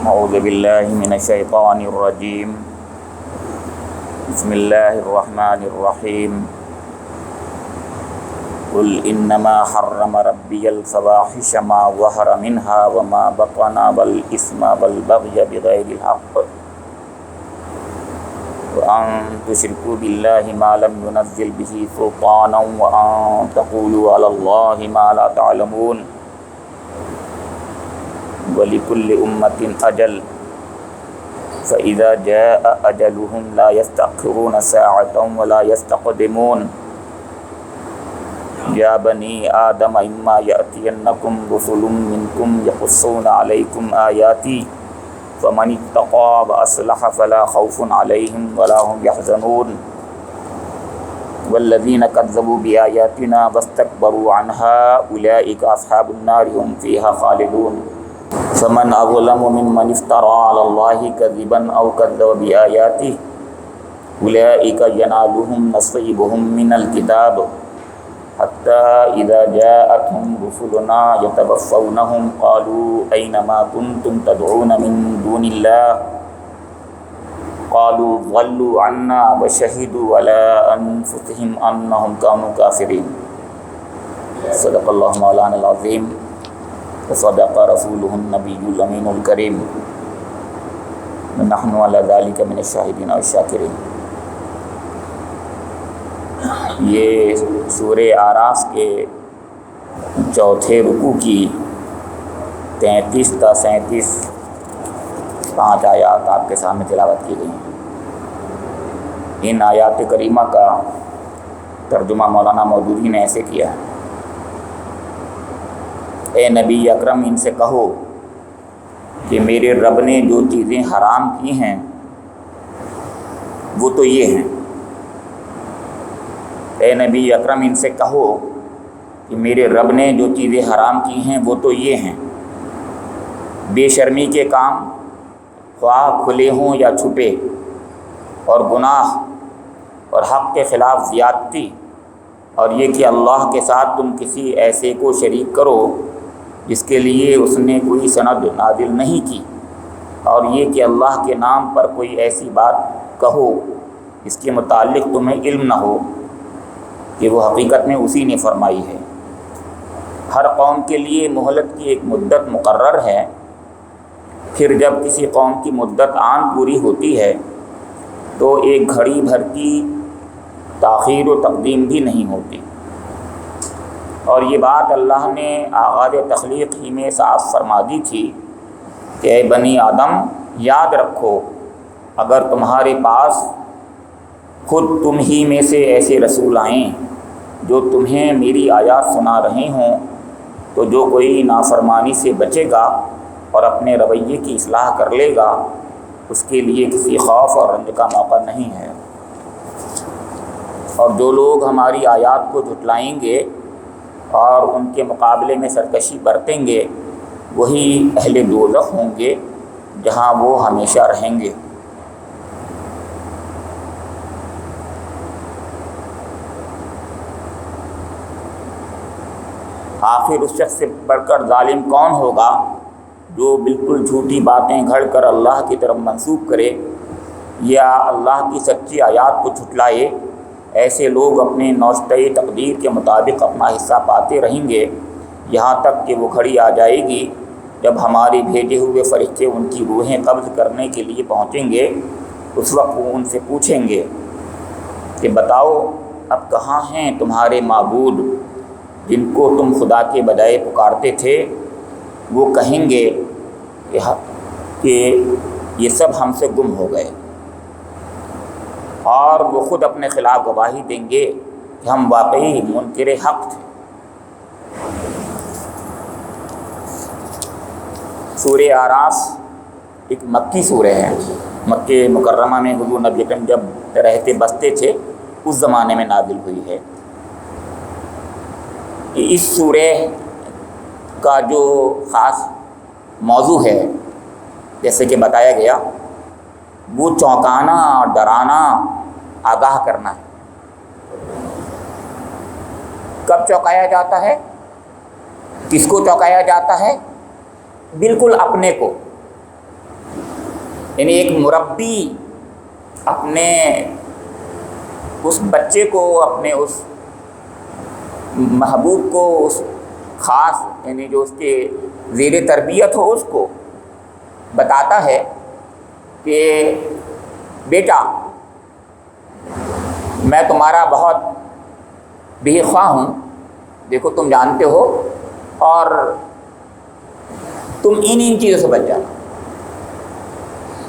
اعوذ باللہ من الشیطان الرجیم بسم اللہ الرحمن الرحیم قل انما حرم ربی الفواحش ما ظہر منها وما بطن والاسم والبغی بغیر الحق وان تشرکوا باللہ ما لم ينزل به سلطانا وان تقولوا علی اللہ ما لا تعلمون وَلِكُلِّ أُمَّةٍ أَجَلٌ فَإِذَا جَاءَ أَجَلُهُمْ لَا يَسْتَأْخِرُونَ سَاعَةً وَلَا يَسْتَقْدِمُونَ يَا بَنِي آدَمَ إِمَّا يَأْتِيَنَّكُمْ رُسُلٌ مِّنكُمْ يَقُصُّونَ عَلَيْكُمْ آيَاتِي فَمَنِ اتَّقَىٰ وَأَصْلَحَ فَلَا خَوْفٌ عَلَيْهِمْ وَلَا هُمْ يَحْزَنُونَ وَالَّذِينَ كَذَّبُوا بِآيَاتِنَا وَاسْتَكْبَرُوا عَنْهَا أُولَٰئِكَ أَصْحَابُ النَّارِ هُمْ فِيهَا خَالِدُونَ فمن اظلم ممن افترى على الله كذبا او كذب بآياته اولئك ينالهم نصيبهم من الكتاب حتى اذا جاءتهم رسلنا يتوفونهم قالوا اين ما كنتم تدعون من دون الله قالوا ضلوا عنا وشهدوا على انفسهم انهم كانوا كافرين صدق الله مولانا العظيم وصدق رسوله النبی الامین الکریم ونحن علی ذلک من الشاہدین والشاکرین۔ یہ سورہ اعراف کے چوتھے رکوع کی 33 تا 37 5 آیات آپ کے سامنے تلاوت کی گئی ہیں۔ ان آیات کریمہ کا ترجمہ مولانا مودودی نے ایسے کیا ہے: اے نبی اکرم ان سے کہو کہ میرے رب نے جو چیزیں حرام کی ہیں وہ تو یہ ہیں۔ اے نبی اکرم ان سے کہو کہ میرے رب نے جو چیزیں حرام کی ہیں وہ تو یہ ہیں: بے شرمی کے کام خواہ کھلے ہوں یا چھپے، اور گناہ اور حق کے خلاف زیادتی، اور یہ کہ اللہ کے ساتھ تم کسی ایسے کو شریک کرو جس کے لیے اس نے کوئی سند نازل نہیں کی، اور یہ کہ اللہ کے نام پر کوئی ایسی بات کہو جس کے متعلق تمہیں علم نہ ہو کہ وہ حقیقت میں اسی نے فرمائی ہے۔ ہر قوم کے لیے مہلت کی ایک مدت مقرر ہے، پھر جب کسی قوم کی مدت آن پوری ہوتی ہے تو ایک گھڑی بھر کی تاخیر و تقدیم بھی نہیں ہوتی۔ اور یہ بات اللہ نے آغاز تخلیق ہی میں صاف فرما دی تھی کہ اے بنی آدم یاد رکھو، اگر تمہارے پاس خود تم ہی میں سے ایسے رسول آئیں جو تمہیں میری آیات سنا رہے ہوں تو جو کوئی نافرمانی سے بچے گا اور اپنے رویے کی اصلاح کر لے گا اس کے لیے کسی خوف اور رنج کا موقع نہیں ہے۔ اور جو لوگ ہماری آیات کو جھٹلائیں گے اور ان کے مقابلے میں سرکشی برتیں گے وہی اہل دوزخ ہوں گے جہاں وہ ہمیشہ رہیں گے۔ آخر اس شخص سے بڑھ کر ظالم کون ہوگا جو بالکل جھوٹی باتیں گھڑ کر اللہ کی طرف منسوب کرے یا اللہ کی سچی آیات کو جھٹلائے۔ ایسے لوگ اپنے نوشتہ تقدیر کے مطابق اپنا حصہ پاتے رہیں گے یہاں تک کہ وہ گھڑی آ جائے گی جب ہمارے بھیجے ہوئے فرشتے ان کی روحیں قبض کرنے کے لیے پہنچیں گے۔ اس وقت وہ ان سے پوچھیں گے کہ بتاؤ اب کہاں ہیں تمہارے معبود جن کو تم خدا کے بجائے پکارتے تھے؟ وہ کہیں گے کہ یہ سب ہم سے گم ہو گئے، اور وہ خود اپنے خلاف گواہی دیں گے کہ ہم واقعی منکر حق تھے۔ سورہ اعراف ایک مکی سورہ ہے، مکہ مکرمہ میں حضور نبی اکرم جب رہتے بستے تھے اس زمانے میں نازل ہوئی ہے۔ اس سورہ کا جو خاص موضوع ہے جیسے کہ بتایا گیا وہ چونکانا اور ڈرانا، آگاہ کرنا ہے۔ کب چونکایا جاتا ہے؟ کس کو چونکایا جاتا ہے؟ بالکل اپنے کو، یعنی ایک مربی اپنے اس بچے کو، اپنے اس محبوب کو، اس خاص یعنی جو اس کے زیر تربیت ہو، اس کو بتاتا ہے کہ بیٹا میں تمہارا بہت بے خواہ ہوں، دیکھو تم جانتے ہو، اور تم ان چیزوں سے بچ جانا۔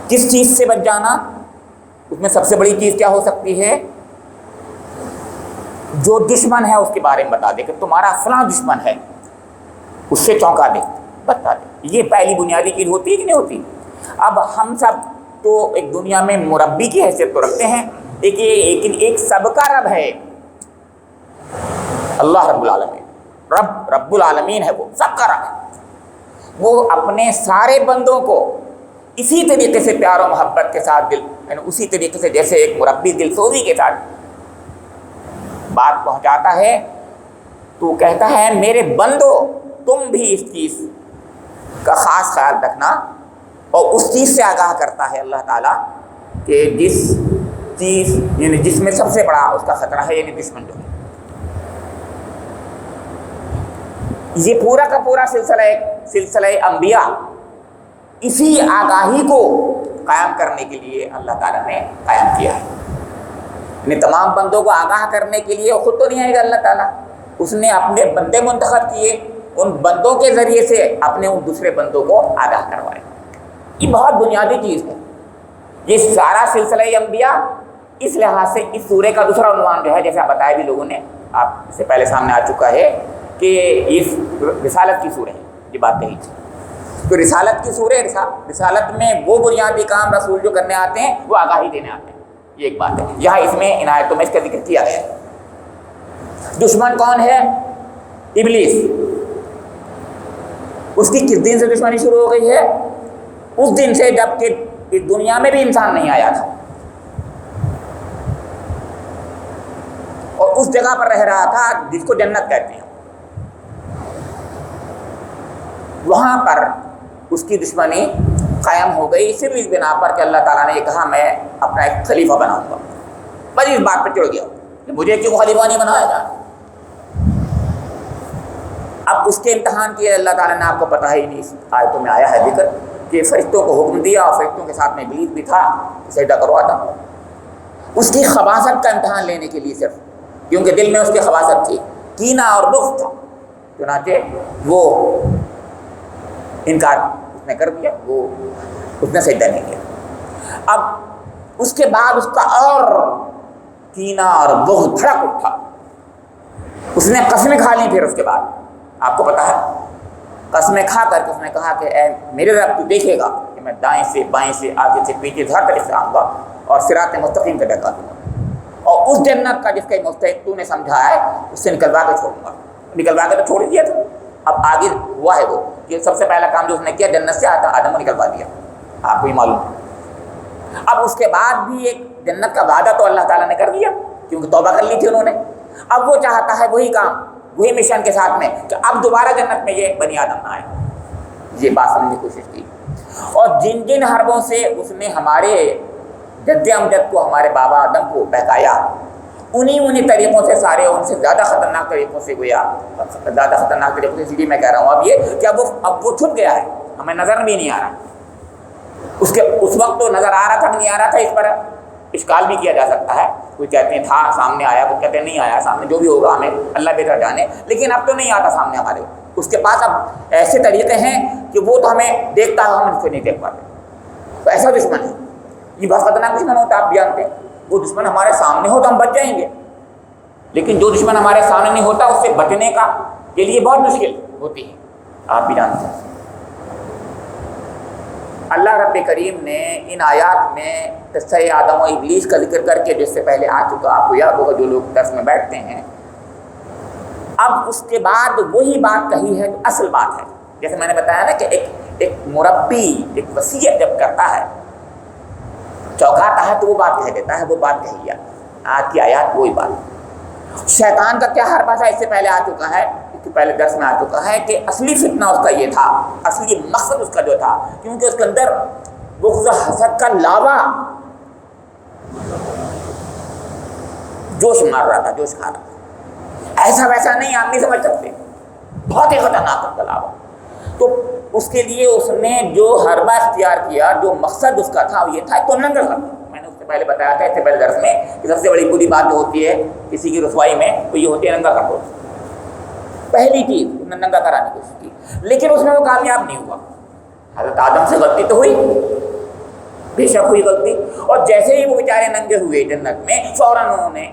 کس چیز سے بچ جانا؟ اس میں سب سے بڑی چیز کیا ہو سکتی ہے؟ جو دشمن ہے اس کے بارے میں بتا دے کہ تمہارا فلاں دشمن ہے، اس سے چونکا دے، بتا دے۔ یہ پہلی بنیادی چیز ہوتی ہے کہ نہیں ہوتی؟ اب ہم سب تو ایک دنیا میں مربی کی حیثیت تو رکھتے ہیں، لیکن ایک سب کا رب ہے اللہ رب العالمین، رب العالمین ہے، وہ سب کا رب ہے۔ وہ اپنے سارے بندوں کو اسی طریقے سے پیار و محبت کے ساتھ یعنی اسی طریقے سے جیسے ایک مربی دل سوزی کے ساتھ بات پہنچاتا ہے، تو کہتا ہے میرے بندو تم بھی اس چیز کا خاص خیال رکھنا، اور اس چیز سے آگاہ کرتا ہے اللہ تعالیٰ کہ جس چیز یعنی جس میں سب سے بڑا اس کا خطرہ ہے، یعنی دشمن جو ہے۔ یہ پورا کا پورا سلسلہ انبیاء اسی آگاہی کو قائم کرنے کے لیے اللہ تعالیٰ نے قائم کیا ہے۔ یعنی تمام بندوں کو آگاہ کرنے کے لیے خود تو نہیں آئے گا اللہ تعالیٰ، اس نے اپنے بندے منتخب کیے، ان بندوں کے ذریعے سے اپنے ان دوسرے بندوں کو آگاہ کروائے۔ یہ بہت بنیادی چیز ہے۔ یہ سارا سلسلہ انبیاء اس لحاظ سے اس سورے کا دوسرا عنوان جو ہے، جیسے آپ بتایا بھی لوگوں نے، آپ سے پہلے سامنے آ چکا ہے کہ یہ رسالت کی سورہ ہے، یہ بات کہی تھی۔ تو رسالت کی سورہ، رسالت میں وہ بنیادی کام رسول جو کرنے آتے ہیں وہ آگاہی دینے آتے ہیں، یہ ایک بات ہے۔ یہاں اس میں ان آیتوں میں اس کا ذکر کیا گیا ہے۔ دشمن کون ہے؟ ابلیس۔ اس کی کس دن سے دشمنی شروع ہو گئی ہے؟ اس دن سے جب کہ اس دنیا میں بھی انسان نہیں آیا تھا اور اس جگہ پر رہ رہا تھا جس کو جنت کہتے ہیں، وہاں پر اس کی دشمنی قائم ہو گئی صرف اس بنا پر کہ اللہ تعالیٰ نے یہ کہا میں اپنا ایک خلیفہ بناؤں گا۔ بس اس بات پہ چڑھ گیا کہ مجھے کیوں خلیفہ نہیں بنایا جائے۔ اب اس کے امتحان کیے اللہ تعالیٰ نے، آپ کو پتہ ہی نہیں، اس آیتوں میں آیا ہے ذکر کہ فرشتوں کو حکم دیا، اور فرشتوں کے ساتھ میں ابلیس بھی تھا، سجدہ کرواتا۔ اس کی خباثت کا امتحان لینے کے لیے صرف، کیونکہ دل میں اس کی خباثت تھی، کینہ اور بغض تھا، چنانچہ وہ انکار اس نے کر دیا، وہ اس نے سجدہ نہیں کیا۔ اب اس کے بعد اس کا اور کینہ اور بغض بھڑک اٹھا، اس نے قسمیں کھا لی۔ پھر اس کے بعد آپ کو پتا ہے، قسمیں کھا کر کے اس نے کہا کہ اے میرے رب تو دیکھے گا کہ میں دائیں سے بائیں سے آگے سے پیچھے ہر طرف سے آؤں گا اور صراط مستقیم پہ بہکا دوں گا، اور اس جنت کا جس کا مستحق تو نے سمجھا ہے اس سے نکلوا کے چھوڑوں گا۔ نکلوا کے تو چھوڑ دیا تھا، اب آگے ہوا ہے وہ کہ سب سے پہلا کام جو اس نے کیا، جنت سے آدم کو نکلوا دیا، آپ کو یہ معلوم ہے۔ اب اس کے بعد بھی ایک جنت کا وعدہ تو اللہ تعالیٰ نے کر دیا، کیونکہ توبہ کر لی تھی انہوں نے۔ اب وہ چاہتا ہے وہی کام، وہی مشن کے ساتھ میں کہ اب دوبارہ جنت میں یہ بنی آدم نہ آئے۔ یہ بات سمجھنے کی کوشش کی، اور جن جن حربوں سے اس نے ہمارے جد امجد کو، ہمارے بابا آدم کو بہکایا، انہی طریقوں سے سارے، ان سے زیادہ خطرناک طریقوں سے گویا، زیادہ خطرناک طریقوں سے، اسی لیے میں کہہ رہا ہوں اب یہ کہ اب وہ چھپ گیا ہے، ہمیں نظر بھی نہیں آ رہا۔ اس وقت تو نظر آ رہا تھا کہ نہیں آ رہا تھا، اس پر اشکال بھی کیا جا سکتا ہے۔ کوئی کہتے ہیں تھا سامنے آیا، کوئی کہتے ہیں نہیں آیا سامنے، جو بھی ہوگا ہمیں اللہ بہتر جانے، لیکن اب تو نہیں آتا سامنے ہمارے۔ اس کے پاس اب ایسے طریقے ہیں کہ وہ تو ہمیں دیکھتا ہے، ہم اس کو نہیں دیکھ پاتے۔ تو ایسا دشمن ہے، یہ بہت خطرناک دشمن ہوتا ہے، آپ جانتے ہیں۔ وہ دشمن ہمارے سامنے ہو تو ہم بچ جائیں گے، لیکن جو دشمن ہمارے سامنے نہیں ہوتا اس سے بچنے کا کے لیے بہت مشکل ہوتی ہے، آپ بھی جانتے ہیں۔ اللہ رب کریم نے ان آیات میں قصہ آدم و ابلیس کا ذکر کر کے، جس سے پہلے آ چکا، آپ کو یاد ہوگا جو لوگ درس میں بیٹھتے ہیں، اب اس کے بعد وہی بات کہی ہے جو اصل بات ہے۔ جیسے میں نے بتایا نا کہ ایک مربی ایک وصیت جب کرتا ہے، چوکاتا ہے، تو وہ بات کہہ دیتا ہے، وہ بات کہی ہے۔ آج کی آیات وہی بات۔ شیطان کا کیا حربہ تھا، اس سے پہلے آ چکا ہے، اس کے پہلے درس میں آ چکا ہے کہ اصلی فتنہ اس کا یہ تھا، اصلی مقصد اس کا جو تھا، کیونکہ اس کے اندر بغض و حسد کا لاوا جوش مار رہا تھا، جوش کھا رہا تھا. ایسا ویسا نہیں، آپ نہیں سمجھ سکتے، بہت ہی خطرناک کا لاوا. تو اس کے لیے اس نے جو حربہ اختیار کیا، جو مقصد اس کا تھا وہ یہ تھا تو ننگا کرنا. میں نے اس سے پہلے بتایا تھا، اس سے پہلے درس میں، کہ سب سے بڑی بری بات جو ہوتی ہے کسی کی رسوائی میں وہ یہ ہوتی ہے ننگا کر دو. پہلی چیز ننگا کرانے کی کوشش کی، لیکن اس میں وہ کامیاب نہیں ہوا. حضرت آدم سے غلطی تو ہوئی، بے شک ہوئی غلطی، اور جیسے ہی وہ بیچارے ننگے ہوئے جنت میں، فوراً انہوں نے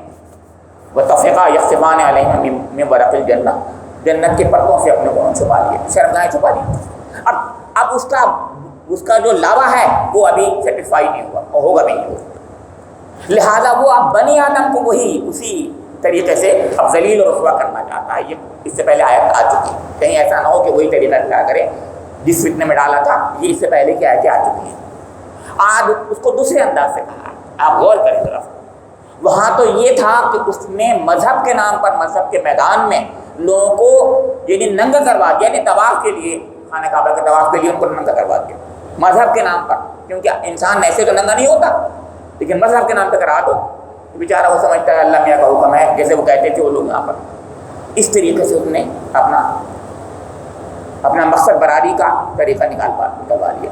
وَطَفِقَا يَخْصِفَانِ عَلَيْهِمَا مِن وَرَقِ الْجَنَّةِ، جنت کے پتوں سے اپنے کو چھپا لیے، شرمگاہیں چھپا لی. اب اس کا جو لاوا ہے وہ ابھی سیٹسفائی نہیں ہوا اور ہوگا بھی نہیں ہوا. لہذا وہ اب بنی آدم کو وہی اسی طریقے سے اب ذلیل اور رسوا کرنا چاہتا ہے. یہ اس سے پہلے آیت آ چکی، کہیں ایسا نہ ہو کہ وہی طریقہ اختیار کرے جس فتنے میں ڈالا تھا. یہ اس سے پہلے کی آیتیں آ چکی ہیں. آج اس کو دوسرے انداز سے کہا. آپ غور کریں طرف، وہاں تو یہ تھا کہ اس نے مذہب کے نام پر، مذہب کے میدان میں لوگوں کو یعنی ننگا کروا دیا، یعنی طواف کے لیے، خانہ کعبہ کے طواف کے لیے ان کو ننگا کروا دیا مذہب کے نام پر. کیونکہ انسان ایسے تو ننگا نہیں ہوتا، لیکن مذہب کے نام پہ کرا دو. بیچارہ وہ سمجھتا ہے اللہ میاں کا حکم ہے، جیسے وہ کہتے تھے وہ لوگ یہاں پر. اس طریقے سے اس نے اپنا مقصد براری کا طریقہ نکالوا لیا.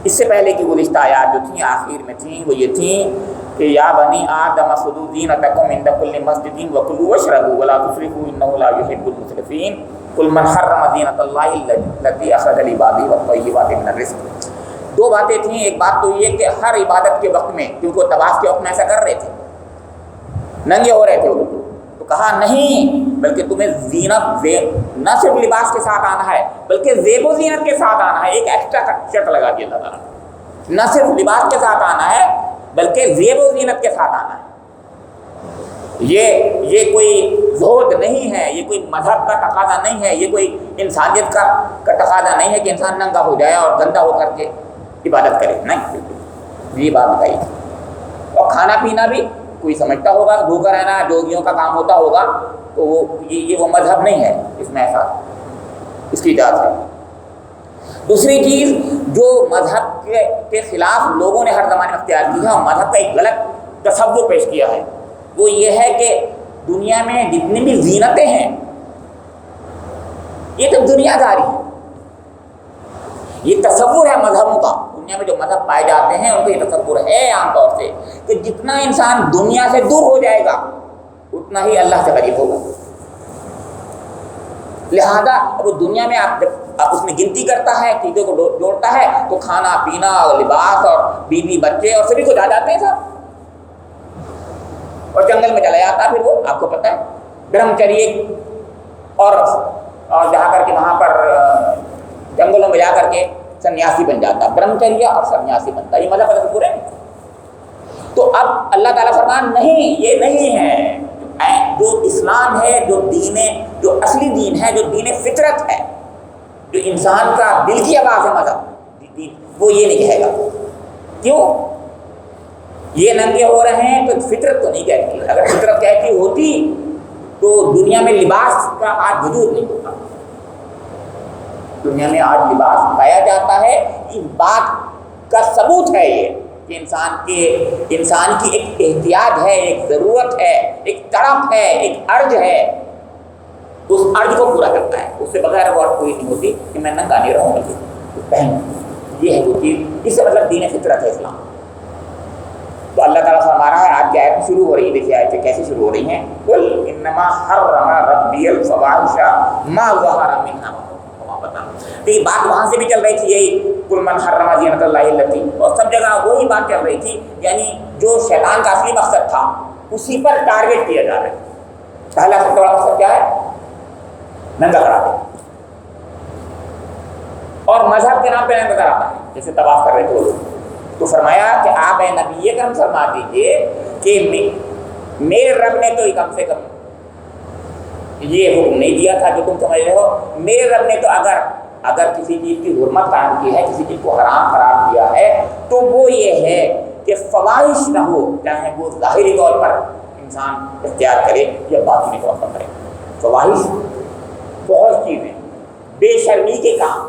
اس سے پہلے کی گزشتہ آیات جو تھیں آخر میں تھیں وہ یہ تھیں کہ یا بنی آدم خذوا زینتکم عند کل مسجد وکلوا واشربوا ولا تسرفوا انہ لا یحب المسرفین قل من حرم زینت اللہ التی اخرج لعباده والطیبات من الرزق. دو باتیں تھیں. ایک بات تو یہ کہ ہر عبادت کے وقت میں، کیونکہ وہ طواف کے وقت میں ایسا کر رہے تھے، ننگے ہو رہے تھے وہ، تو کہا نہیں، بلکہ تمہیں زینت نہ صرف لباس کے ساتھ آنا ہے بلکہ زیب و زینت کے ساتھ آنا ہے. ایک ایکسٹرا شرط لگا دیا اللہ تعالیٰ نے، نہ صرف لباس کے ساتھ آنا ہے بلکہ زیب و زینت کے ساتھ آنا ہے. یہ کوئی زہد نہیں ہے، یہ کوئی مذہب کا تقاضا نہیں ہے، یہ کوئی انسانیت کا تقاضا نہیں ہے کہ انسان ننگا ہو جائے اور گندا ہو کر کے عبادت کرے. نہیں، یہ بات بتائی. اور کھانا پینا بھی کوئی سمجھتا ہوگا بھوکا رہنا جوگیوں کا کام ہوتا ہوگا، تو وہ مذہب نہیں ہے، اس میں ایسا اس کی اجازت ہے. دوسری چیز جو مذہب کے خلاف لوگوں نے ہر زمانے میں اختیار کی ہے اور مذہب کا ایک غلط تصور پیش کیا ہے، وہ یہ ہے کہ دنیا میں جتنی بھی زینتیں ہیں یہ تو دنیا داری ہے. یہ تصور ہے مذہبوں کا. دنیا میں جو مذہب پائے جاتے ہیں ان کو یہ تصور ہے عام طور سے کہ جتنا انسان دنیا سے دور ہو جائے گا اتنا ہی اللہ سے قریب ہوگا. لہذا وہ دنیا میں آپ جب اس میں گنتی کرتا ہے، چیزوں کو جوڑتا ہے، تو کھانا پینا اور لباس اور بیوی بچے اور سبھی کو جا جاتے ہیں سب، اور جنگل میں چلا جاتا ہے. پھر وہ آپ کو پتہ ہے برہمچریہ اور جا کر کے وہاں پر جنگلوں میں جا کر کے سنیاسی بن جاتا. برہمچریہ اور سنیاسی بنتا، یہ مذہب کا تصور ہے. تو اب اللہ تعالیٰ فرمان نہیں، یہ نہیں ہے. جو اسلام ہے، جو دین، جو اصلی دین ہے، جو دین فطرت ہے، جو انسان کا دل کی آواز ہے مذہب، وہ یہ نہیں کہے گا. کیوں؟ یہ ننگے ہو رہے ہیں تو فطرت تو نہیں کہتی. اگر فطرت کہتی ہوتی تو دنیا میں لباس کا آج وجود نہیں ہوتا. دنیا میں آج لباس پایا جاتا ہے. اس بات کا ثبوت ہے یہ کہ انسان کی ایک احتیاج ہے، ایک ضرورت ہے، ایک تڑپ ہے، ایک عرض ہے. اس عرض کو پورا کرتا ہے. اس سے بغیر وہ اور کوئی نہیں ہوتی کہ میں ننگا نہیں رہوں گا پہن. یہ ہے وہ چیز. اس سے مطلب دین فطرت ہے اسلام. تو اللہ تعالیٰ فرما رہا ہے، آج کی آیت شروع ہو رہی ہے. دیکھیے آیتیں کیسے شروع ہو رہی ہیں. قل انما حرم ربی الفواحش ما ظہر منها. تو یہ بات وہاں سے بھی چل رہی تھی، یہی قل من حرم زینت اللہ التی، اور سب جگہ وہی بات چل رہی تھی. یعنی جو شیطان کا اصلی مقصد تھا اسی پر ٹارگیٹ کیا جا رہا ہے. پہلا سب سے بڑا مقصد کیا ہے؟ ننگا کرا دے. اور مذہب کے نام پہ ننگا کراتا ہے، جیسے طواف کر رہے تھے. تو فرمایا کہ آپ اے نبی کرم فرما دیجیے کہ میرے رب نے تو کم سے کم یہ حکم نہیں دیا تھا جو تم سمجھ رہے ہو. میرے رب نے تو اگر کسی چیز کی حرمت قائم کی ہے، کسی چیز کو حرام قرار دیا ہے، تو وہ یہ ہے کہ فواحش نہ ہو، چاہے وہ ظاہری طور پر انسان اختیار کرے یا باطنی طور پر کرے. فواحش بہت چیزیں، بے شرمی کے کام.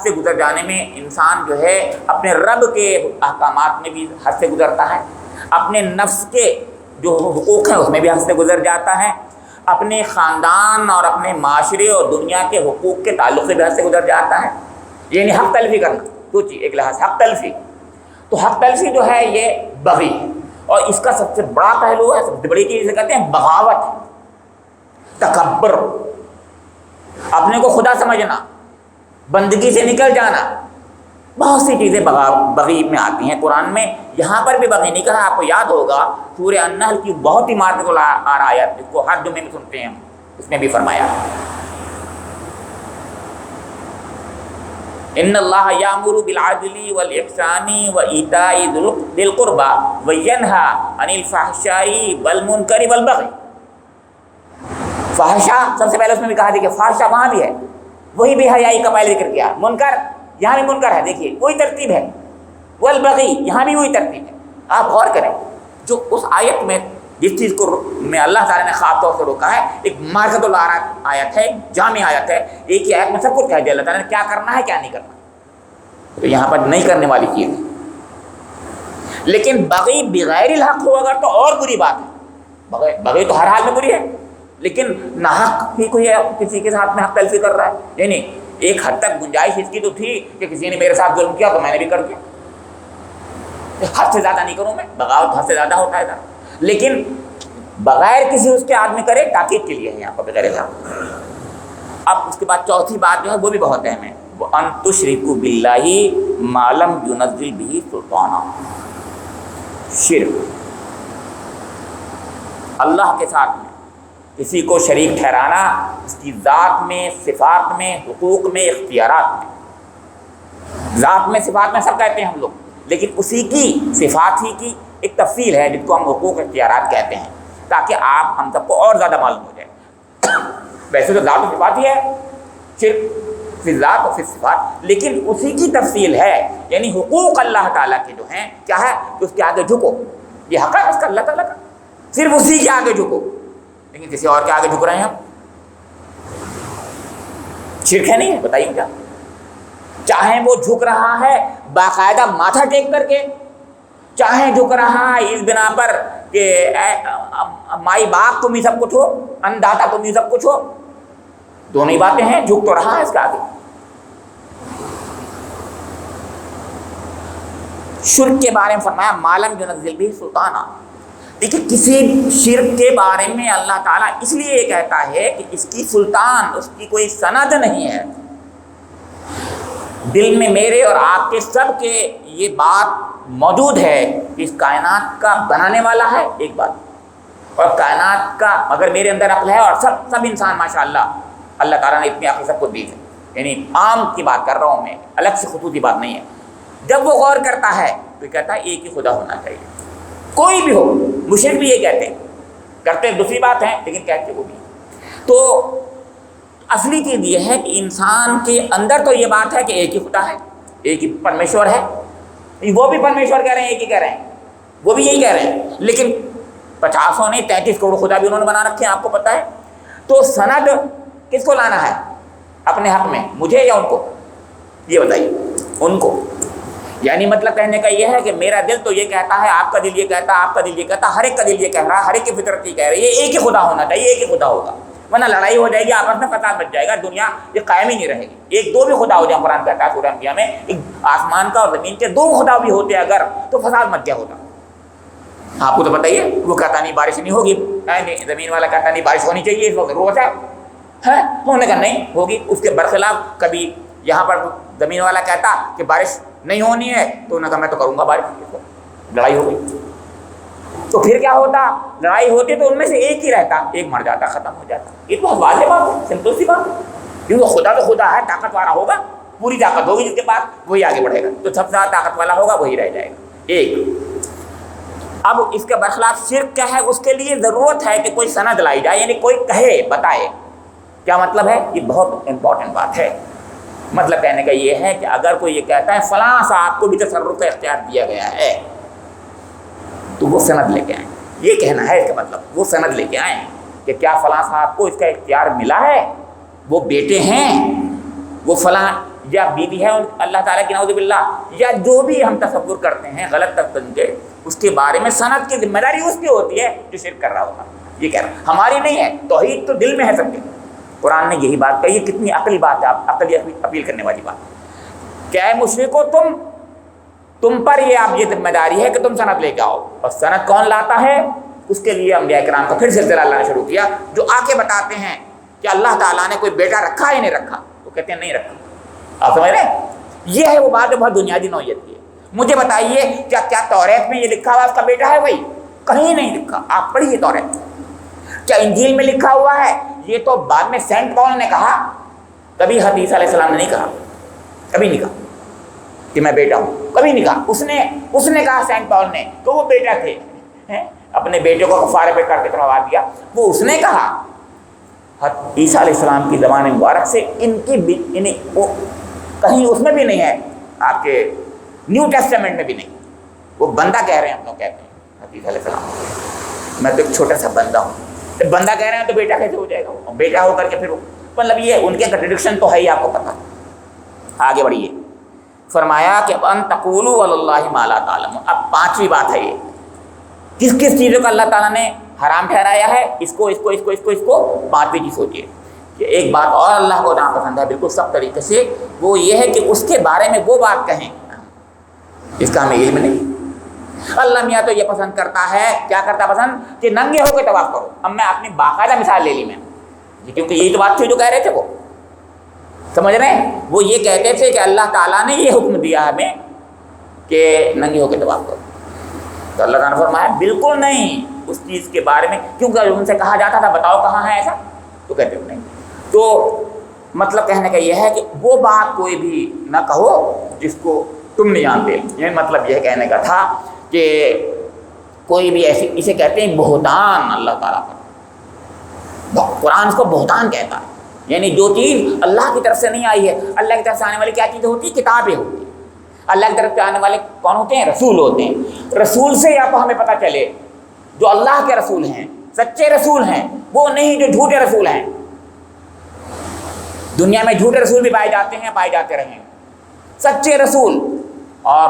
حد سے گزر جانے میں انسان جو ہے اپنے رب کے احکامات میں بھی حد سے گزرتا ہے، اپنے نفس کے جو حقوق ہیں اس میں بھی حد سے گزر جاتا ہے، اپنے خاندان اور اپنے معاشرے اور دنیا کے حقوق کے تعلق سے بھی حد سے گزر جاتا ہے، یعنی حق تلفی کرنا، سوچیے ایک لحاظ حق تلفی، تو حق تلفی جو ہے یہ بغی ہے، اور اس کا سب سے بڑا پہلو ہے، سب سے بڑی چیز اسے کہتے ہیں بغاوت، تکبر، اپنے کو خدا سمجھنا، بندگی سے نکل جانا، بہت سی چیزیں بغی میں آتی ہیں قرآن میں۔ یہاں پر بھی بغی نہیں کہا، آپ کو یاد ہوگا سورہ النحل کی بہت ہی مارکت آیت جس کو ہر جمعے میں سنتے ہیں، اس میں بھی فرمایا ان اللہ یامر بالعدل والاحسان وایتاء ذی القربى وینہی عن الفحشاء والمنکر والبغی۔ فحشا سب سے پہلے اس میں بھی کہا تھا کہ فحشا وہاں بھی ہے، وہی بے حیائی کا پہلے ذکر کیا، منکر یہاں بھی منکر ہے، دیکھیے وہی ترتیب ہے، والبغی یہاں بھی وہی ترتیب ہے۔ آپ غور کریں جو اس آیت میں جس چیز کو میں اللہ تعالیٰ نے خاص طور سے روکا ہے، ایک مارکت آیت ہے، جامع آیت ہے، ایک ہی آیت میں سب کچھ کہہ دیا اللہ تعالیٰ نے کیا کرنا ہے کیا نہیں کرنا، تو یہاں پر نہیں کرنے والی چیز ہے۔ لیکن بغی بغیر الحق ہو اگر تو اور بری بات ہے، بغی تو ہر حال میں بری ہے، لیکن ناحق ہی کوئی کسی کے ساتھ میں حق تلفی کر رہا ہے، یعنی ایک حد تک گنجائش اس کی تو تھی کہ کسی نے میرے ساتھ ظلم کیا تو میں نے بھی کر دیا، حد سے زیادہ نہیں کروں میں، بغاوت حد سے زیادہ ہوتا ہے، لیکن بغیر کسی اس کے آدمی کرے تاکید کے لیے ہے یہاں پر بغیر الحق۔ اب اس کے بعد چوتھی بات جو ہے وہ بھی بہت اہم ہے، وہ ان تشرکوا باللہ ما لم ینزل بہ سلطانا، شرک، اللہ کے ساتھ میں کسی کو شریک ٹھہرانا، اس کی ذات میں، صفات میں، حقوق میں، اختیارات میں، ذات میں صفات میں سب کہتے ہیں ہم لوگ، لیکن اسی کی صفات ہی کی ایک تفصیل ہے جس کو ہم حقوق اختیارات کہتے ہیں، تاکہ آپ ہم سب کو اور زیادہ معلوم ہو جائے۔ ویسے تو ذات و صفات ہی ہے، صرف فی ذات و فی صفات، لیکن اسی کی تفصیل ہے، یعنی حقوق اللہ تعالیٰ کے جو ہیں کیا ہے کہ اس کے آگے جھکو، یہ حق ہے اس کا اللہ تعالیٰ کا، صرف اسی کے آگے جھکو، لیکن کسی اور کے آگے جھک رہے ہیں ہم، شرک ہے نہیں ہے؟ بتائیے کیا؟ چاہے وہ جھک رہا ہے باقاعدہ ماتھا ٹیک کر کے، چاہے جھک رہا ہے اس بنا پر کہ مائی باپ تم ہی سب کچھ ہو، ان داتا تم ہی سب کچھ ہو، دونوں ہی باتیں ہیں، جھک تو رہا ہے اس کے آگے۔ شرک کے بارے میں فرمایا ما لم ینزل بہ سلطانا، دیکھیے کسی شرک کے بارے میں اللہ تعالیٰ اس لیے یہ کہتا ہے کہ اس کی سلطان، اس کی کوئی سند نہیں ہے۔ دل میں میرے اور آپ کے سب کے یہ بات موجود ہے کہ اس کائنات کا بنانے والا ہے ایک بات، اور کائنات کا اگر میرے اندر عقل ہے، اور سب انسان ماشاءاللہ اللہ تعالیٰ نے اتنی عقل سب کو دی ہے، یعنی عام کی بات کر رہا ہوں میں، الگ سے خصوصی بات نہیں ہے، جب وہ غور کرتا ہے تو کہتا ہے ایک ہی خدا ہونا چاہیے، کوئی بھی ہو، مشرک بھی یہ کہتے ہیں، کرتے دوسری بات ہے لیکن کہتے وہ بھی۔ تو اصلی چیز یہ ہے کہ انسان کے اندر تو یہ بات ہے کہ ایک ہی خدا ہے، ایک ہی پرمیشور ہے، وہ بھی پرمیشور کہہ رہے ہیں، ایک ہی کہہ رہے ہیں، وہ بھی یہی کہہ رہے ہیں، لیکن 50 نہیں 33 کروڑ خدا بھی انہوں نے بنا رکھے ہیں، آپ کو پتہ ہے۔ تو سند کس کو لانا ہے اپنے حق میں، مجھے یا ان کو؟ یہ بتائیے، ان کو، یعنی مطلب کہنے کا یہ ہے کہ میرا دل تو یہ کہتا ہے، آپ کا دل یہ کہتا ہے، آپ کا دل یہ کہتا ہے، ہر ایک کا دل یہ کہہ رہا ہے، ہر ایک کی فطرت یہ کہہ رہی ہے ایک ہی خدا ہونا چاہیے، ایک ہی خدا ہوگا، ورنہ لڑائی ہو جائے گی، آپس میں فساد بچ جائے گا، دنیا یہ قائم ہی نہیں رہے گی۔ ایک دو بھی خدا ہو جائے، قرآن کہتا ہے سورہ انبیاء میں، ایک آسمان کا اور زمین کے 2 خدا بھی ہوتے اگر تو فساد مچ گیا ہوتا۔ آپ کو تو پتہ ہی ہے، وہ کہتا نہیں بارش نہیں ہوگی، زمین والا کہتا نہیں بارش ہونی چاہیے، اس وقت روز ہے ہونے کا نہیں ہوگی، اس کے برخلاف کبھی یہاں پر زمین والا کہتا کہ بارش نہیں ہونی ہے تو انہوں نے کہا میں تو کروں گا بارش، لڑائی ہو گئی۔ تو پھر کیا ہوتا؟ لڑائی ہوتی تو ان میں سے ایک ہی رہتا، ایک مر جاتا، ختم ہو جاتا۔ یہ تو بہت واضح بات ہے، سمپل سی بات ہے، کیونکہ خدا تو خدا ہے، طاقت والا ہوگا، پوری طاقت ہوگی جس کے پاس، وہی آگے بڑھے گا، تو سب سے زیادہ طاقت والا ہوگا وہی رہ جائے گا ایک۔ اب اس کے برخلاف شرک کیا ہے؟ اس کے لیے ضرورت ہے کہ کوئی سند لائی جائے، یعنی کوئی کہے، بتائے۔ کیا مطلب ہے؟ یہ بہت امپورٹنٹ بات ہے۔ مطلب کہنے کا یہ ہے کہ اگر کوئی یہ کہتا ہے فلاں صاحب کو بھی تصرف کا اختیار دیا گیا ہے، تو وہ سند لے کے آئیں، یہ کہنا ہے اس کا مطلب، وہ سند لے کے آئیں کہ کیا فلاں صاحب کو اس کا اختیار ملا ہے، وہ بیٹے ہیں، وہ فلاں یا بیوی ہے اللہ تعالیٰ کی نعوذ باللہ، یا جو بھی ہم تصور کرتے ہیں غلط تقسیم کے، اس کے بارے میں سند کی ذمہ داری اس کی ہوتی ہے جو شرک کر رہا ہوگا. یہ کہہ رہا ہماری نہیں ہے. توحید تو دل میں ہے سب کے. قرآن نے یہی بات کہی. کتنی عقلی بات ہے، عقلی اپیل کرنے والی بات. کیا ہے مشرکو، تم پر یہ ذمہ داری ہے کہ تم سند لے کے آؤ. اور سند کون لاتا ہے؟ اس کے لیے انبیاء کرام کا پھر سلسلہ اللہ نے شروع کیا، جو آ کے بتاتے ہیں کہ اللہ تعالیٰ نے کوئی بیٹا رکھا یا نہیں رکھا. وہ کہتے ہیں نہیں رکھا. آپ سمجھ رہے ہیں؟ یہ ہے وہ بات جو بہت بنیادی نوعیت کی ہے. مجھے بتائیے کیا توریت میں یہ لکھا ہوا اس کا بیٹا ہے؟ وہی کہیں نہیں لکھا. آپ پڑھیے توریت. کیا انجیل میں لکھا ہوا ہے؟ یہ تو بعد میں سینٹ پال نے کہا. کبھی حدیث علیہ السلام نے نہیں کہا. کبھی نہیں کہا کہ میں بیٹا ہوں. کبھی نہیں کہا. اس نے کہا سینٹ پال نے کہ وہ بیٹا تھے، اپنے بیٹے کو کفارے پہ کر کے چڑھوا دیا. وہ اس نے کہا. عیسیٰ علیہ السلام کی زبان مبارک سے ان کی وہ کہیں اس میں بھی نہیں ہے، آپ کے نیو ٹیسٹمنٹ میں بھی نہیں. وہ بندہ کہہ رہے ہیں، ہم لوگ کہتے ہیں حدیث علیہ السلام، میں تو ایک چھوٹا سا بندہ ہوں. جب بندہ کہہ رہے ہیں تو بیٹا کیسے ہو جائے گا؟ اور بیٹا ہو کر کے پھر مطلب یہ ان کے کنٹرڈکشن تو ہے ہی، آپ کو پتہ. آگے بڑھیے. فرمایا کہ ان تقولوا علی اللہ ما لا تعلمون. اب پانچویں بات ہے یہ، کس کس چیزوں کا اللہ تعالیٰ نے حرام ٹھہرایا ہے. اس کو پانچویں چیز سوچیے کہ ایک بات اور اللہ کو ناپسند ہے بالکل سب طریقے سے، وہ یہ ہے کہ اس کے بارے میں وہ بات کہیں اس کا ہمیں علم نہیں. اللہ میاں تو یہ پسند کرتا ہے، کیا کرتا پسند؟ کہ ننگے ہو کے طواف کرو. اب میں اپنی باقاعدہ مثال لے لی میں نے، کیونکہ یہی تو بات تھی جو کہہ رہے تھے وہ. سمجھ رہے ہیں؟ وہ یہ کہتے تھے کہ اللہ تعالیٰ نے یہ حکم دیا ہمیں کہ ننگے ہو کے طواف کرو. تو اللہ تعالیٰ نے فرمایا بالکل نہیں. اس چیز کے بارے میں کیونکہ ان سے کہا جاتا تھا بتاؤ کہاں ہے ایسا، تو کہتے ہو نہیں. تو مطلب کہنے کا یہ ہے کہ وہ بات کوئی بھی نہ کہو جس کو تم نہیں جانتے. یہ مطلب یہ کہنے کا تھا کہ کوئی بھی ایسی، اسے کہتے ہیں بہتان اللہ تعالیٰ کا. قرآن اس کو بہتان کہتا ہے. یعنی جو چیز اللہ کی طرف سے نہیں آئی ہے. اللہ کی طرف سے آنے والی کیا چیزیں ہوتی ہیں؟ کتابیں ہوتی ہیں. اللہ کی طرف سے آنے والے کون ہوتے ہیں؟ رسول ہوتے ہیں. رسول سے یا تو ہمیں پتہ چلے جو اللہ کے رسول ہیں، سچے رسول ہیں، وہ نہیں جو جھوٹے رسول ہیں. دنیا میں جھوٹے رسول بھی پائے جاتے ہیں، پائے جاتے رہے. سچے رسول اور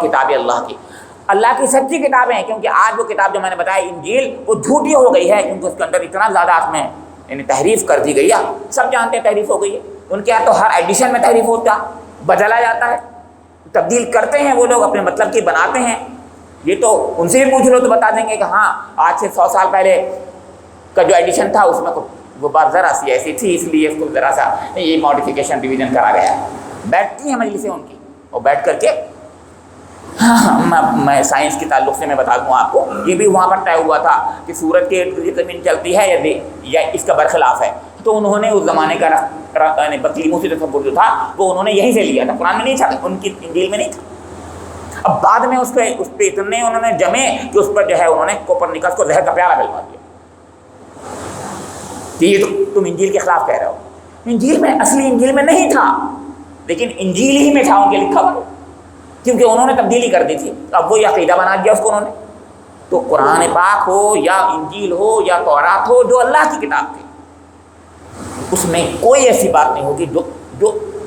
کتابیں اللہ کی سچی کتابیں ہیں. کیونکہ آج وہ کتاب جو میں نے بتایا انجیل، وہ جھوٹی ہو گئی ہے کیونکہ اس کے اندر اتنا زیادہ اس میں یعنی تحریف کر دی گئی ہے. سب جانتے ہیں تحریف ہو گئی ہے. ان کے یہاں تو ہر ایڈیشن میں تحریف ہوتا، بدلا جاتا ہے، تبدیل کرتے ہیں وہ لوگ، اپنے مطلب کی بناتے ہیں. یہ تو ان سے بھی پوچھ لو تو بتا دیں گے کہ ہاں آج سے 100 سال پہلے کا جو ایڈیشن تھا اس میں وہ بات ذرا سی ایسی تھی، اس لیے اس کو ذرا سا یہ ماڈیفیکیشن ریویژن کرا گیا. بیٹھتی ہیں مجلسیں ان کی، اور بیٹھ کر کے میں سائنس کے تعلق سے میں بتا دوں آپ کو، یہ بھی وہاں پر طے ہوا تھا کہ سورج کے زمین چلتی ہے یا اس کا برخلاف ہے. تو انہوں نے اس زمانے کا بطلیموں سے تصور جو تھا وہ انہوں نے یہیں سے لیا تھا. قرآن میں نہیں تھا، ان کی انجیل میں نہیں تھا. اب بعد میں اس پہ اتنے انہوں نے جمے کہ اس پر جو ہے انہوں نے کوپرنیکس کو زہر کا پیالہ پلوا دیا کہ یہ تو تم انجیل کے خلاف کہہ رہے ہو. انجیل میں اصلی انجیل میں نہیں تھا، لیکن انجیل ہی میں تھا ان کے لکھا ہوا، کیونکہ انہوں نے تبدیلی کر دی تھی. اب وہی عقیدہ بنا دیا اس کو انہوں نے. تو قرآن پاک ہو یا انجیل ہو یا تورات ہو، جو اللہ کی کتاب تھی، اس میں کوئی ایسی بات نہیں ہوگی جو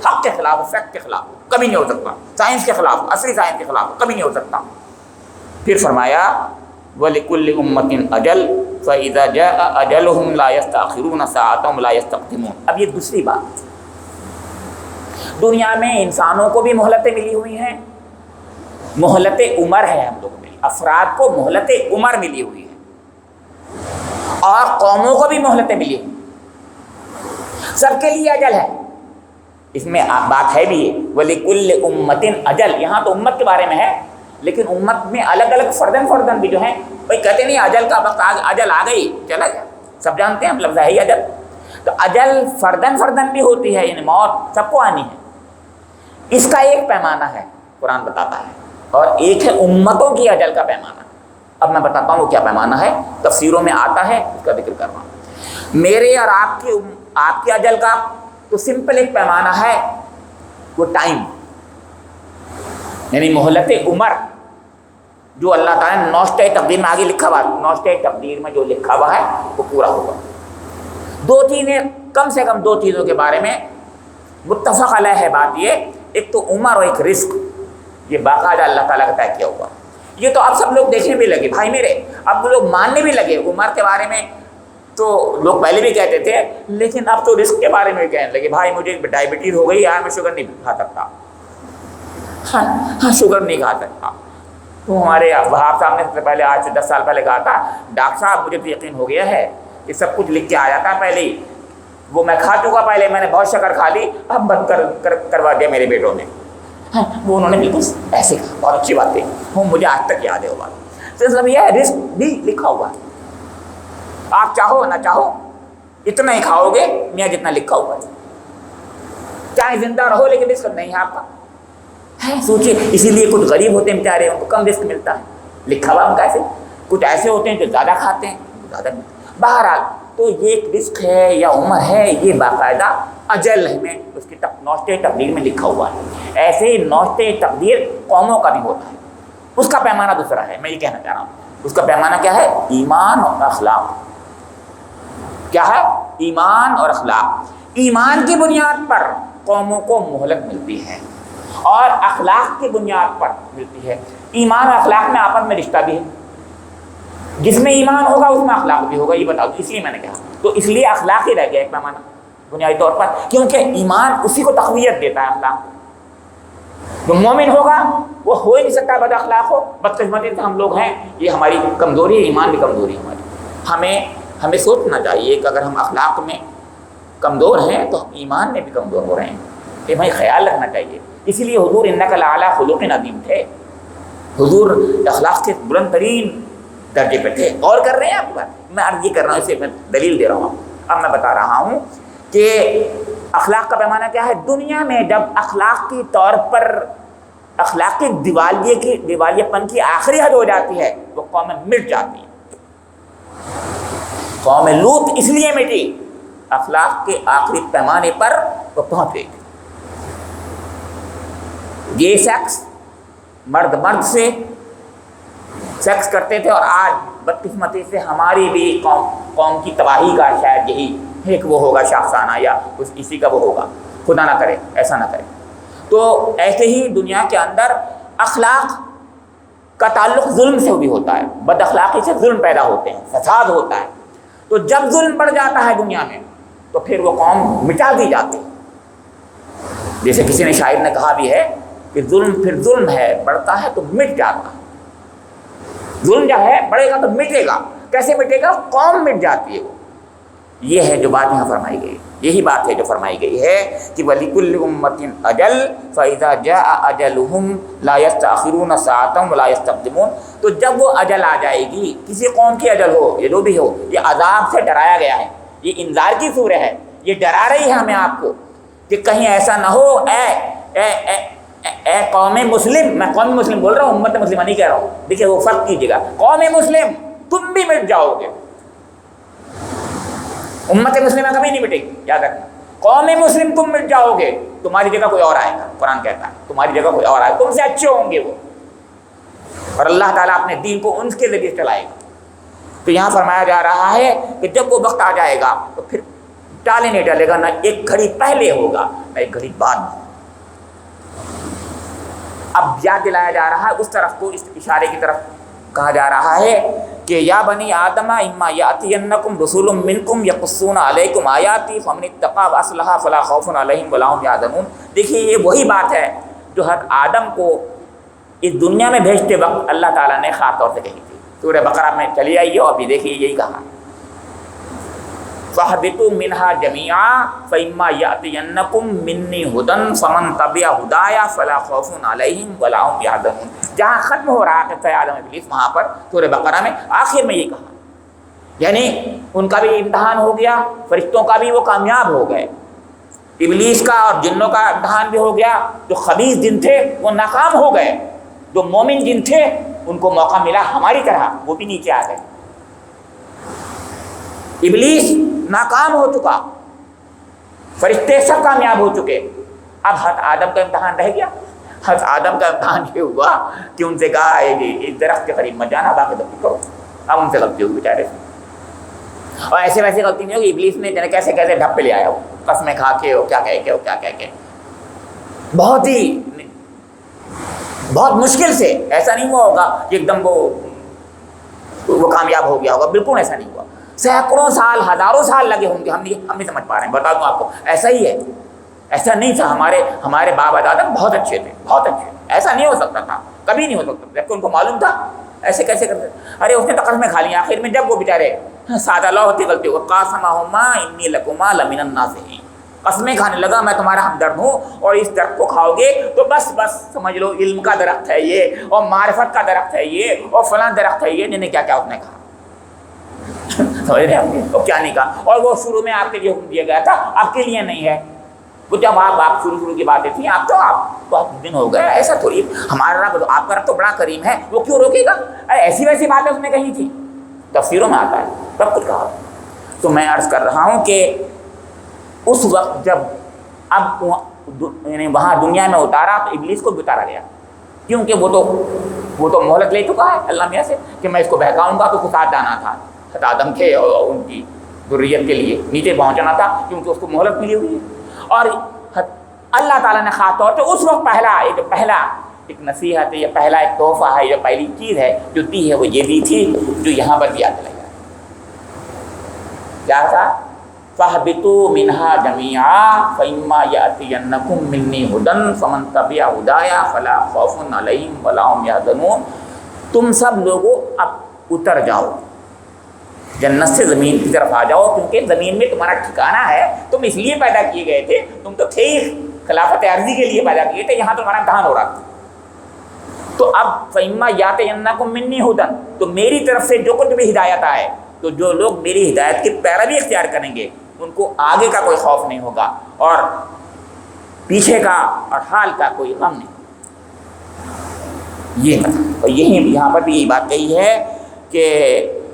حق کے خلاف ہو، فیکٹ کے خلاف ہو. کبھی نہیں ہو سکتا. سائنس کے خلاف ہو، اصلی سائنس کے خلاف ہو، کبھی نہیں ہو سکتا. پھر فرمایا وَلِكُلِّ أُمَّةٍ أَجَلٌ فَإِذَا جَاءَ أَجَلُهُمْ لَا يَسْتَأْخِرُونَ سَاعَةً وَلَا يَسْتَقْدِمُونَ. اب یہ دوسری بات، دنیا میں انسانوں کو بھی مہلتیں ملی ہوئی ہیں. مہلت عمر ہے ہم لوگوں میں، افراد کو مہلت عمر ملی ہوئی ہے، اور قوموں کو بھی مہلتیں ملی ہوئی. سب کے لیے اجل ہے. اس میں بات ہے بھی وَلِكُلِّ أُمَّةٍ أَجَلٌ. یہاں تو امت کے بارے میں ہے، لیکن امت میں الگ الگ فردن بھی جو ہیں بھائی کہتے نہیں اجل کا وقت اجل آ گئی چلا گیا. سب جانتے ہیں ہم لفظ ہے ہی اجل. تو اجل فردن بھی ہوتی ہے، یعنی موت سب کو آنی ہے. اس کا ایک پیمانہ ہے قرآن بتاتا ہے، اور ایک ہے امتوں کی اجل کا پیمانہ. اب میں بتاتا ہوں وہ کیا پیمانہ ہے. تفسیروں میں آتا ہے، اس کا ذکر کر رہا ہوں. میرے اور آپ کی اجل کا تو سمپل ایک پیمانہ ہے، وہ ٹائم، یعنی مہلت عمر جو اللہ تعالیٰ نے نوشتہ تقدیر میں آگے لکھا ہوا، نوشتہ تقدیر میں جو لکھا ہوا ہے وہ پورا ہوگا. دو چیزیں، کم سے کم دو چیزوں کے بارے میں متفق علیہ ہے بات یہ، ایک تو عمر اور ایک رزق، یہ باقاعدہ اللہ تعالیٰ کا طے کیا ہوا۔ یہ تو اب سب لوگ دیکھنے بھی لگے بھائی میرے، اب وہ لوگ ماننے بھی لگے۔ عمر کے بارے میں تو لوگ پہلے بھی کہتے تھے، لیکن اب تو رزق کے بارے میں کہنے لگے بھائی مجھے ڈائبٹیز ہو گئی یار، میں شوگر نہیں کھا سکتا، ہاں شوگر نہیں کھا سکتا۔ تو ہمارے وہاب صاحب نے سب سے پہلے آج سے 10 سال پہلے کہا تھا، ڈاکٹر صاحب مجھے تو یقین ہو گیا ہے کہ سب کچھ لکھ کے آ جاتا ہے پہلے ہی، وہ میں کھا چکا پہلے، میں نے بہت شکر کھا لی، اب بند کروا دیا میرے بیٹوں نے۔ وہ انہوں نے بالکل ایسے کہا، بہت اچھی بات ہے، وہ مجھے آج تک یاد ہے وہ بات۔ تو مطلب یہ ہے رزق بھی لکھا ہوا ہے، آپ چاہو نہ چاہو اتنا ہی کھاؤ گے میاں جتنا لکھا ہوا ہے، چاہے زندہ رہو لیکن رزق نہیں ہے آپ کا ہے۔ سوچیے، اسی لیے کچھ غریب ہوتے ہیں بیچارے، ان کو کم رزق ملتا ہے، لکھا ہوا ان کا ایسے، کچھ ایسے ہوتے ہیں جو زیادہ کھاتے ہیں زیادہ ملتا ہے۔ بہرحال تو یہ ایک رزق ہے یا عمر ہے، یہ باقاعدہ اجل میں اس کی نوشتے تقدیر میں لکھا ہوا ہے۔ ایسے ہی نوشتے تقدیر قوموں کا بھی ہوتا ہے، اس کا پیمانہ دوسرا ہے۔ میں یہ کہنا چاہ رہا ہوں، اس کا پیمانہ کیا ہے؟ ایمان اور اخلاق۔ کیا ہے؟ ایمان اور اخلاق۔ ایمان کی بنیاد پر قوموں کو مہلت ملتی ہے اور اخلاق کی بنیاد پر ملتی ہے۔ ایمان اور اخلاق میں آپس میں رشتہ بھی ہے، جس میں ایمان ہوگا اس میں اخلاق بھی ہوگا، یہ بتا دو، اس لیے میں نے کہا۔ تو اس لیے اخلاق ہی رہ گیا ایک پیمانہ بنیادی طور پر، کیونکہ ایمان اسی کو تقویت دیتا ہے۔ اخلاق جو مومن ہوگا وہ ہو ہی نہیں سکتا بد اخلاق ہو۔ بدقسمتی سے ہم لوگ ہیں، یہ ہماری کمزوری ہے، ایمان بھی کمزوری ہے ہماری۔ ہمیں سوچنا چاہیے کہ اگر ہم اخلاق میں کمزور ہیں تو ہم ایمان میں بھی کمزور ہو رہے ہیں، یہ بھائی خیال رکھنا چاہیے۔ اسی لیے حضور انک لعلی خلق عظیم تھے، حضور اخلاق سے بلند ترین درجے پہ تھے۔ غور کر رہے ہیں آپ بات، میں عرض یہ کر رہا ہوں، اسے میں دلیل دے رہا ہوں۔ اب میں بتا رہا ہوں کہ اخلاق کا پیمانہ کیا ہے۔ دنیا میں جب اخلاق کی طور پر اخلاقی دیوالیے پن کی آخری حد ہو جاتی ہے، وہ قومیں مٹ جاتی ہیں۔ قوم لوط اس لیے مٹی، اخلاق کے آخری پیمانے پر وہ پہنچ گئی۔ یہ شخص مرد سے سیکس کرتے تھے، اور آج بدقسمتی سے ہماری بھی قوم کی تباہی کا شاید یہی ایک وہ ہوگا شاخسانہ، یا اسی کا وہ ہوگا، خدا نہ کرے ایسا نہ کرے۔ تو ایسے ہی دنیا کے اندر اخلاق کا تعلق ظلم سے بھی ہوتا ہے، بد اخلاقی سے ظلم پیدا ہوتے ہیں، فساد ہوتا ہے۔ تو جب ظلم بڑھ جاتا ہے دنیا میں تو پھر وہ قوم مٹا دی جاتی ہے۔ جیسے کسی نے شاعر نے کہا بھی ہے کہ ظلم پھر ظلم ہے، بڑھتا ہے تو مٹ جاتا ہے۔ ظلم جو ہے بڑھے گا تو مٹے گا، کیسے مٹے گا؟ قوم مٹ جاتی ہے۔ یہ ہے جو بات یہاں فرمائی گئی، یہی بات ہے جو فرمائی گئی ہے کہ وَلِكُلِّ أُمَّةٍ أَجَلٌ فَإِذَا جَاءَ أَجَلُهُمْ لَا يَسْتَأْخِرُونَ سَاعَةً وَلَا يَسْتَقْدِمُونَ۔ تو جب وہ اجل آ جائے گی، کسی قوم کی اجل ہو یا جو بھی ہو، یہ عذاب سے ڈرایا گیا ہے، یہ انذار کی صورت ہے، یہ ڈرا رہی ہے ہمیں آپ کو کہ کہیں ایسا نہ ہو اے قوم مسلم، میں قوم مسلم بول رہا ہوں، امت مسلمہ نہیں کہہ رہا ہوں، دیکھیے وہ فرق کیجیے گا، قوم مسلم تم بھی مٹ جاؤ گے، امت مسلمہ کبھی نہیں مٹے گی، یاد رکھنا۔ قوم مسلم تم مٹ جاؤ گے، تمہاری جگہ کوئی اور آئے گا، قرآن کہتا ہے تمہاری جگہ کوئی اور آئے گا، تم سے اچھے ہوں گے وہ، اور اللہ تعالیٰ اپنے دین کو ان کے ذریعے چلائے گا۔ تو یہاں فرمایا جا رہا ہے کہ جب وہ وقت آ جائے گا تو پھر ٹالے نہیں ڈالے گا، نہ ایک گھڑی پہلے ہوگا نہ ایک گھڑی بعد میں۔ اب یاد دلایا جا رہا ہے اس طرف کو، اس اشارے کی طرف کہا جا رہا ہے کہ یا بنی آدم اما یاتینکم رسول منکم یقصون علیکم آیاتی فمن اتقی واصلح فلا خوف علیہم ولا هم یحزنون۔ دیکھیے یہ وہی بات ہے جو حضرت آدم کو اس دنیا میں بھیجتے وقت اللہ تعالیٰ نے خاص طور سے کہی تھی۔ سورہ بقرہ میں چلی آئیے اور ابھی دیکھیے یہی کہا، فَاهْبِطُوا مِنْهَا جَمِيعًا فَإِمَّا يَأْتِيَنَّكُم مِّنِّي هُدًى فَمَن تَبِعَ هُدَايَ فَلَا خَوْفٌ عَلَيْهِمْ وَلَا هُمْ يَحْزَنُونَ۔ جہاں ختم ہو رہا ہے قصہ آدم ابلیس، وہاں پر سورہ بقرہ میں آخر میں یہ کہا، یعنی ان کا بھی امتحان ہو گیا، فرشتوں کا بھی وہ کامیاب ہو گئے، ابلیس کا اور جنوں کا امتحان بھی ہو گیا، جو خبیث جن تھے وہ ناکام ہو گئے، جو مومن جن تھے ان کو موقع ملا ہماری طرح، وہ بھی نیچے آ گئے۔ ابلیس ناکام ہو چکا، فرشتے سب کامیاب ہو چکے، اب حضرت آدم کا امتحان رہ گیا۔ حضرت آدم کا امتحان یہ ہوا کہ ان سے کہا ہے جی اس درخت کے قریب مت جانا، باقی غلطی کرو۔ اب ان سے غلطی ہوئی بیچارے سے، اور ایسے ویسے غلطی نہیں ہوگی، ابلیس نے کیسے ڈھپ پہ لے آیا وہ قسمیں کھا کے وہ کیا کہہ کے بہت مشکل سے، ایسا نہیں ہوا ہوگا کہ ایک دم وہ کامیاب ہو گیا ہوگا، بالکل ایسا نہیں ہوا، سینکڑوں سال ہزاروں سال لگے ہوں گے، ہم نہیں سمجھ پا رہے ہیں، بتا دوں آپ کو ایسا ہی ہے، ایسا نہیں تھا، ہمارے بابا دادا بہت اچھے تھے، بہت اچھے، ایسا نہیں ہو سکتا تھا، کبھی نہیں ہو سکتا تھا، ان کو معلوم تھا ایسے کیسے کرتے، ارے اس نے تو قسمیں کھا لی، آخر میں جب وہ بیچارے سادہ لو ہوتی غلطی ہو، قاسمہما انی لکما لمن الناصحین، قسمیں کھانے لگا میں تمہارا ہمدرد ہوں، اور اس درخت کو کھاؤ گے تو بس سمجھ لو علم کا درخت ہے یہ، اور معرفت کا درخت ہے یہ، اور فلاں درخت ہے یہ، نہیں کیا اس نے کہا سمجھ رہے ہیں وہ کیا نہیں کہا، اور وہ شروع میں آپ کے لیے حکم دیا گیا تھا، آپ کے لیے نہیں ہے، وہ جب آپ شروع کی باتیں تھیں، آپ بہت دن ہو گئے، ایسا تھوڑی، ہمارا رب آپ کا رب تو بڑا کریم ہے، وہ کیوں روکے گا، ایسی ویسی باتیں اس نے کہی تھی، تفسیروں میں آتا ہے سب کچھ کہا۔ تو میں عرض کر رہا ہوں کہ اس وقت جب اب یعنی وہاں دنیا میں اتارا تو ابلیس کو بھی اتارا گیا، کیونکہ وہ تو مہلت لے چکا ہے اللہ میاں سے کہ میں اس کو بہکاؤں گا، تو اس کو ساتھ جانا تھا آدم کے اور ان کی ذریت کے لیے نیچے پہنچنا تھا، کیونکہ اس کو مہلت ملی ہوئی ہے، اور اللہ تعالیٰ نے خاص طور پہ اس وقت پہلا ایک نصیحت ہے، یہ پہلا ایک تحفہ ہے، یہ پہلی چیز ہے جو دی ہے، وہ یہ دی تھی جو یہاں پر دیا چلا گیا، کیا تھا؟ فَاهْبِطُوا مِنْهَا جَمِيعًا فَإِمَّا يَأْتِيَنَّكُم مِّنِّي هُدًى فَمَن تَبِعَ هُدَايَ فَلَا خَوْفٌ عَلَيْهِمْ وَلَا هُمْ يَحْزَنُونَ، تم سب لوگوں اب اتر جاؤ، جنت سے زمین کی طرف آ جاؤ، کیونکہ زمین میں تمہارا ٹھکانہ ہے، تم اس لیے پیدا کیے گئے تھے، تم تو تھے ہی خلافت عرضی کے لیے پیدا کیے تھے، یہاں تمہارا امتحان ہو رہا تھا، تو اب فَإِمَّا يَأْتِيَنَّكُم مِّنِّي هُدًى، تو میری طرف سے جو کچھ بھی ہدایت آئے، تو جو لوگ میری ہدایت کی پیروی اختیار کریں گے ان کو آگے کا کوئی خوف نہیں ہوگا، اور پیچھے کا اور حال کا کوئی غم نہیں، یہ اور یہاں پر بھی یہ بات کہی ہے کہ،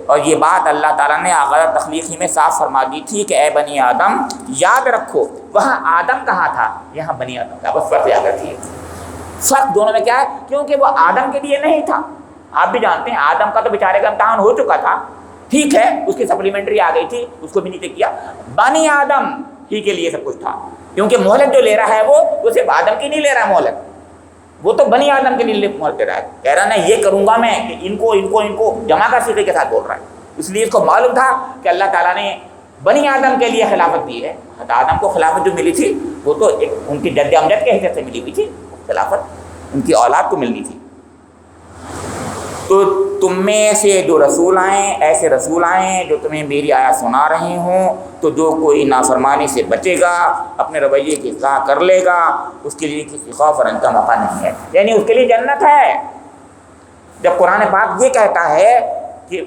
اور یہ بات اللہ تعالیٰ نے آغاز تخلیق ہی میں صاف فرما دی تھی کہ اے بنی آدم یاد رکھو، وہاں آدم کہاں تھا، یہاں بنی آدم کا، بس فرق یاد رکھیے، فرق دونوں میں کیا ہے، کیونکہ وہ آدم کے لیے نہیں تھا، آپ بھی جانتے ہیں آدم کا تو بیچارے کا امتحان ہو چکا تھا، ٹھیک ہے، اس کی سپلیمنٹری آ گئی تھی، اس کو بھی نیچے کیا، بنی آدم ہی کے لیے سب کچھ تھا، کیونکہ مہلت جو لے رہا ہے وہ صرف آدم کی نہیں لے رہا مہلت، وہ تو بنی آدم کے لیے مہلت دے رہا ہے، کہہ رہا ہے یہ کروں گا میں کہ ان کو جمع کا صیغے کے ساتھ بول رہا ہے، اس لیے اس کو معلوم تھا کہ اللہ تعالیٰ نے بنی آدم کے لیے خلافت دی ہے، آدم کو خلافت جو ملی تھی وہ تو ایک ان کی جد امجد کے حیثیت سے ملی ہوئی تھی، خلافت ان کی اولاد کو ملنی تھی، تو تم میں سے جو رسول آئیں، ایسے رسول آئیں جو تمہیں میری آیات سنا رہے ہوں، تو جو کوئی نافرمانی سے بچے گا، اپنے رویے کی اصلاح کر لے گا، اس کے لیے کسی خوف اور رنج کا موقع نہیں ہے، یعنی اس کے لیے جنت ہے۔ جب قرآن پاک یہ کہتا ہے کہ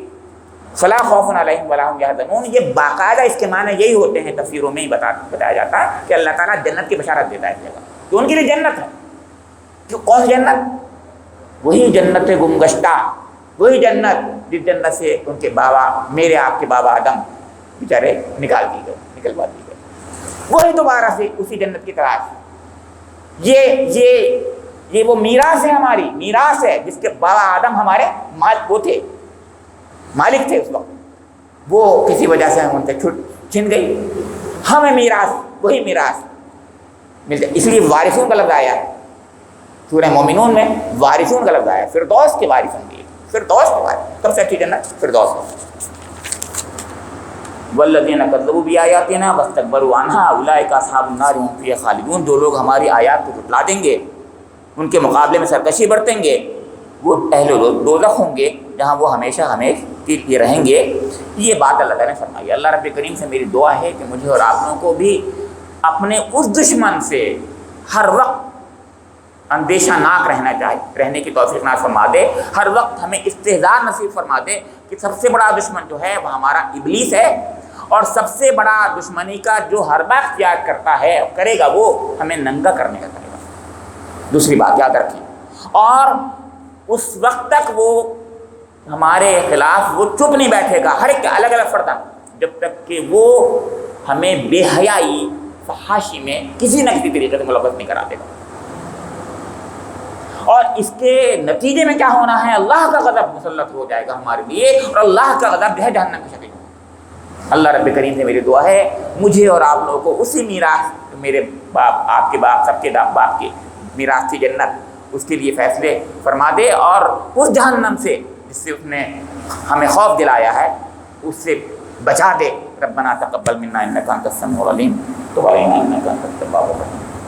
فلا خوف علیہم ولا هم يحزنون، یہ باقاعدہ اس کے معنی یہی ہوتے ہیں، تفسیروں میں ہی بتایا جاتا ہے کہ اللہ تعالیٰ جنت کی بشارت دیتا ہے کہ ان کے لیے جنت ہے، کہ کون سی جنت؟ وہی جنت گمگشتہ، وہی جنت جس جنت سے ان کے بابا، میرے آپ کے بابا آدم بیچارے نکلوا دی گئے، وہی دوبارہ سے اسی جنت کی تلاش، یہ وہ میراث ہے، ہماری میراث ہے، جس کے بابا آدم ہمارے وہ تھے، مالک تھے اس وقت، وہ کسی وجہ سے ہم ان سے چھن گئی، ہمیں میراث وہی میراث ملتا، اس لیے وارثون کا لفظ آیا ہے سورہ مومنون میں، وارثون کا لفظ آیا ہے، فردوس کے وارث ہوں گے، فردوس کے وارث، سب سے اچھی جنت فردوس ہے۔ والذین کذبوا بآیاتنا واستکبروا عنہا اولئک اصحاب النار هم فیہا خالدون، جو لوگ ہماری آیات کو جھٹلا دیں گے، ان کے مقابلے میں سرکشی برتیں گے، وہ اہل دوزخ ہوں گے، جہاں وہ ہمیشہ کے لیے رہیں گے۔ یہ بات اللہ تعالیٰ نے فرمائی۔ اللہ رب کریم سے میری دعا ہے کہ مجھے اور آپ لوگوں کو بھی اپنے اس دشمن سے ہر وقت اندیشہ ناک رہنے کی توفیق نصیب فرما دے، ہر وقت ہمیں استحضار نصیب فرما دے کہ سب سے بڑا دشمن جو ہے وہ ہمارا ابلیس ہے، اور سب سے بڑا دشمنی کا جو حربہ اختیار کرتا ہے کرے گا وہ ہمیں ننگا کرنے کا کرے گا۔ دوسری بات یاد رکھیں، اور اس وقت تک وہ ہمارے خلاف وہ چپ نہیں بیٹھے گا، ہر ایک الگ الگ فردہ، جب تک کہ وہ ہمیں بے حیائی فحاشی میں کسی نہ کسی طریقے سے ملوث نہیں کرا دے گا، اور اس کے نتیجے میں کیا ہونا ہے، اللہ کا غضب مسلط ہو جائے گا ہمارے لیے، اور اللہ کا غضب جو ہے جہنم کی شکل میں، اللہ رب کریم سے میری دعا ہے مجھے اور آپ لوگوں کو اسی میراث، میرے باپ، آپ کے باپ، سب کے باپ کے میراث کی جنت، اس کے لیے فیصلے فرما دے، اور اس جہنم سے جس سے اس نے ہمیں خوف دلایا ہے اس سے بچا دے۔ ربنا تقبل منا انک انت السمیع العلیم وتب علینا انک انت التواب الرحیم۔